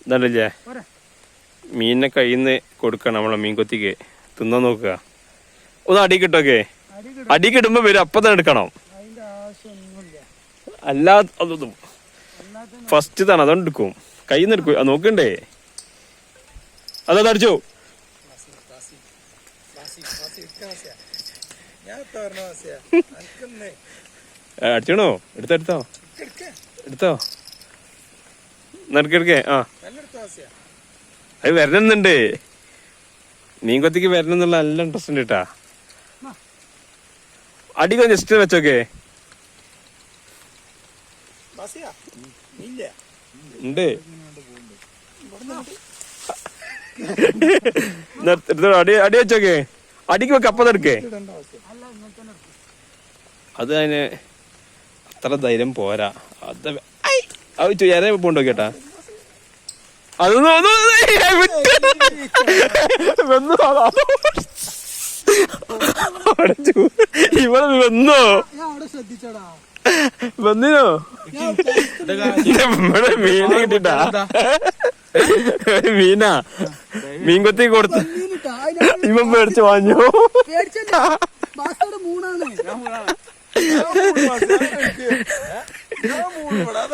ഇതല്ലേ മീനിനെ കയ്യിന്ന് കൊടുക്കണം നമ്മളെ മീൻ കൊത്തിക്ക് തിന്നാൻ നോക്കുക. ഒന്ന് അടി കിട്ടോക്കെ അടി കിട്ടുമ്പോ വരും അപ്പൊ തന്നെ എടുക്കണം. അല്ലാതെ ഫസ്റ്റ് തന്നെ അതുകൊണ്ട് എടുക്കും കയ്യിന്ന് എടുക്കും. നോക്കണ്ടേ അതടിച്ചോ അടിച്ചണോ? എടുത്തോ നടക്കെടുക്കേ. ആ അത് വരണമെന്നുണ്ട്, മീൻ കൊത്തിക്ക് വരണം എന്നുള്ള നല്ല ഇൻട്രസ്റ്റ് ഉണ്ട് കേട്ടാ. അടിക്കോ ജസ്റ്റ് വെച്ചോക്കെ ഉണ്ട്. അടി വെച്ചോക്കെ അടിക്ക് വെക്ക അപ്പം എടുക്കേ. അത് അതിന് അത്ര ധൈര്യം പോരാ. അത് ചേരെ പോണ്ടോ കേട്ടാ. അതൊന്നും ഇവിടെ വന്നോ വന്നിനോ ഇവിടെ മീനെ കിട്ടിട്ടാ. മീനാ മീൻ കൊത്തി കൊടുത്ത് ഇവൻ മേടിച്ചു വാങ്ങോ.